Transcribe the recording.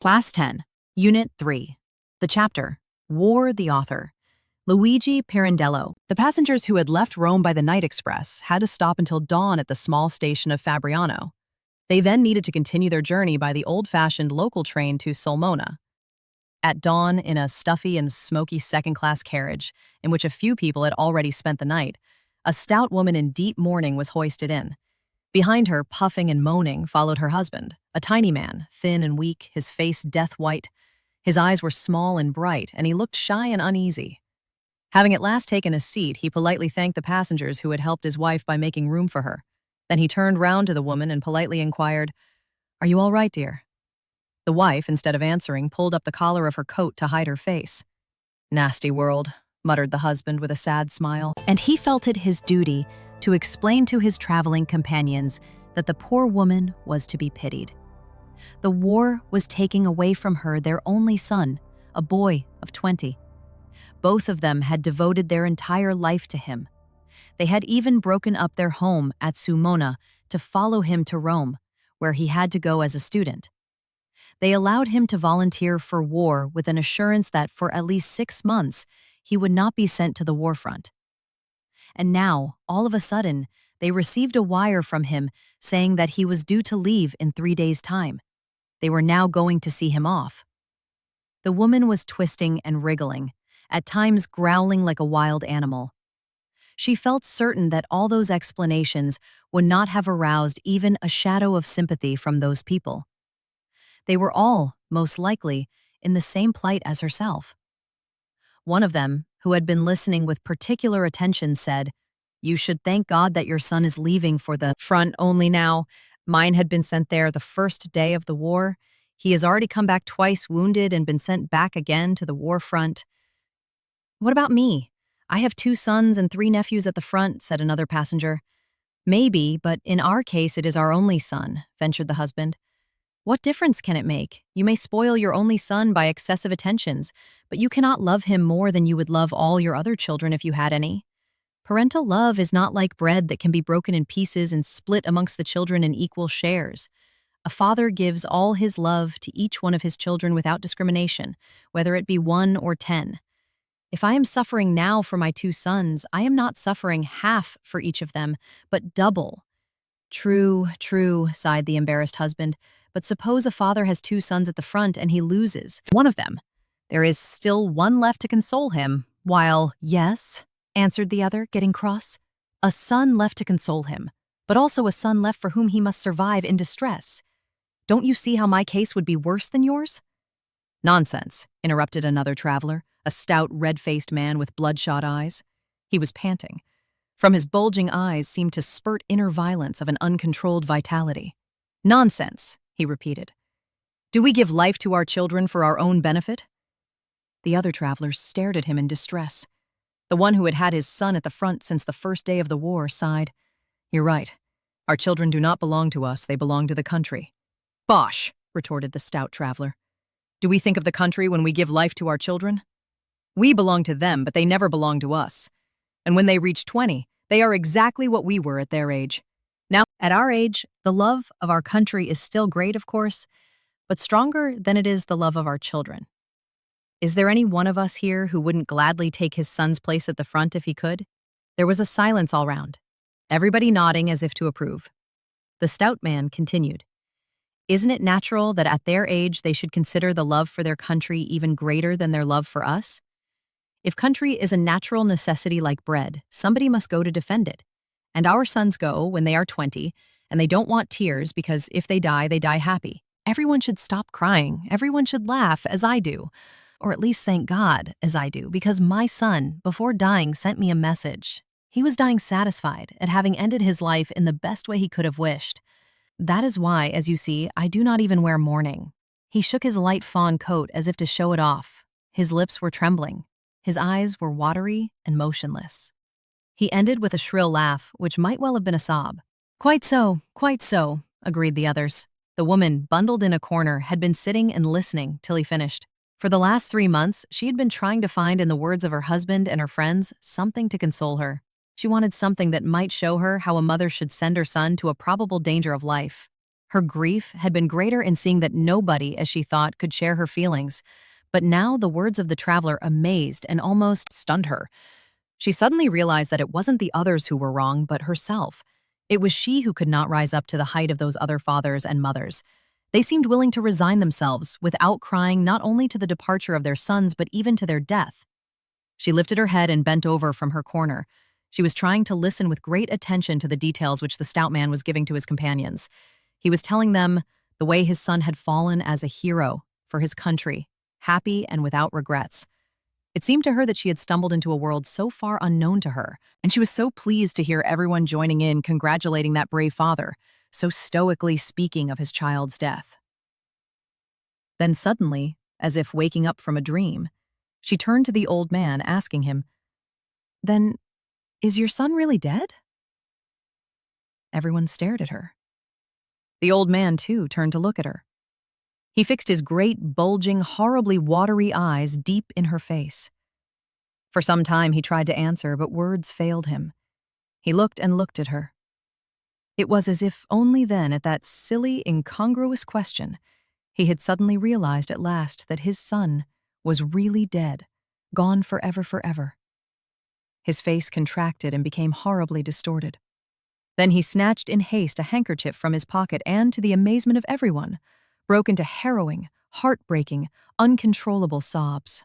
Class 10, Unit 3. The chapter, War the Author. Luigi Pirandello. The passengers who had left Rome by the night express had to stop until dawn at the small station of Fabriano. They then needed to continue their journey by the old-fashioned local train to Sulmona. At dawn, in a stuffy and smoky second-class carriage, in which a few people had already spent the night, a stout woman in deep mourning was hoisted in. Behind her, puffing and moaning, followed her husband, a tiny man, thin and weak, his face death-white. His eyes were small and bright, and he looked shy and uneasy. Having at last taken a seat, he politely thanked the passengers who had helped his wife by making room for her. Then he turned round to the woman and politely inquired, "Are you all right, dear?" The wife, instead of answering, pulled up the collar of her coat to hide her face. "Nasty world," muttered the husband with a sad smile, and he felt it his duty to explain to his traveling companions that the poor woman was to be pitied. The war was taking away from her their only son, a boy of 20. Both of them had devoted their entire life to him. They had even broken up their home at Sulmona to follow him to Rome, where he had to go as a student. They allowed him to volunteer for war with an assurance that for at least 6 months he would not be sent to the war front. And now, all of a sudden, they received a wire from him saying that he was due to leave in 3 days' time. They were now going to see him off. The woman was twisting and wriggling, at times growling like a wild animal. She felt certain that all those explanations would not have aroused even a shadow of sympathy from those people. They were all, most likely, in the same plight as herself. One of them, who had been listening with particular attention, said, "You should thank God that your son is leaving for the front only now. Mine had been sent there the first day of the war. He has already come back twice wounded and been sent back again to the war front." "What about me? I have 2 sons and 3 nephews at the front," said another passenger. "Maybe, but in our case it is our only son," ventured the husband. "What difference can it make? You may spoil your only son by excessive attentions, but you cannot love him more than you would love all your other children if you had any. Parental love is not like bread that can be broken in pieces and split amongst the children in equal shares. A father gives all his love to each one of his children without discrimination, whether it be 1 or 10. If I am suffering now for my 2 sons, I am not suffering half for each of them, but double." "True, true," sighed the embarrassed husband. "But suppose a father has 2 sons at the front and he loses one of them. There is still one left to console him, while—" "Yes," answered the other, getting cross. "A son left to console him, but also a son left for whom he must survive in distress. Don't you see how my case would be worse than yours?" "Nonsense," interrupted another traveler, a stout, red-faced man with bloodshot eyes. He was panting. From his bulging eyes seemed to spurt inner violence of an uncontrolled vitality. "Nonsense," he repeated. "Do we give life to our children for our own benefit?" The other travelers stared at him in distress. The one who had had his son at the front since the first day of the war sighed. "You're right. Our children do not belong to us, they belong to the country." "Bosh," retorted the stout traveler. "Do we think of the country when we give life to our children? We belong to them, but they never belong to us. And when they reach 20, they are exactly what we were at their age. Now, at our age, the love of our country is still great, of course, but stronger than it is the love of our children. Is there any one of us here who wouldn't gladly take his son's place at the front if he could?" There was a silence all round, everybody nodding as if to approve. The stout man continued, "Isn't it natural that at their age they should consider the love for their country even greater than their love for us? If country is a natural necessity like bread, somebody must go to defend it. And our sons go when they are 20, and they don't want tears because if they die happy. Everyone should stop crying. Everyone should laugh, as I do. Or at least thank God, as I do, because my son, before dying, sent me a message. He was dying satisfied at having ended his life in the best way he could have wished. That is why, as you see, I do not even wear mourning." He shook his light fawn coat as if to show it off. His lips were trembling. His eyes were watery and motionless. He ended with a shrill laugh, which might well have been a sob. Quite so," agreed the others. The woman, bundled in a corner, had been sitting and listening till he finished. For the last 3 months, she had been trying to find in the words of her husband and her friends something to console her. She wanted something that might show her how a mother should send her son to a probable danger of life. Her grief had been greater in seeing that nobody, as she thought, could share her feelings. But now the words of the traveler amazed and almost stunned her. She suddenly realized that it wasn't the others who were wrong, but herself. It was she who could not rise up to the height of those other fathers and mothers. They seemed willing to resign themselves, without crying not only to the departure of their sons, but even to their death. She lifted her head and bent over from her corner. She was trying to listen with great attention to the details which the stout man was giving to his companions. He was telling them the way his son had fallen as a hero for his country, happy and without regrets. It seemed to her that she had stumbled into a world so far unknown to her, and she was so pleased to hear everyone joining in congratulating that brave father, so stoically speaking of his child's death. Then suddenly, as if waking up from a dream, she turned to the old man, asking him, "Then, is your son really dead?" Everyone stared at her. The old man, too, turned to look at her. He fixed his great, bulging, horribly watery eyes deep in her face. For some time he tried to answer, but words failed him. He looked and looked at her. It was as if only then, at that silly, incongruous question, he had suddenly realized at last that his son was really dead, gone forever, forever. His face contracted and became horribly distorted. Then he snatched in haste a handkerchief from his pocket and, to the amazement of everyone, broke into harrowing, heartbreaking, uncontrollable sobs.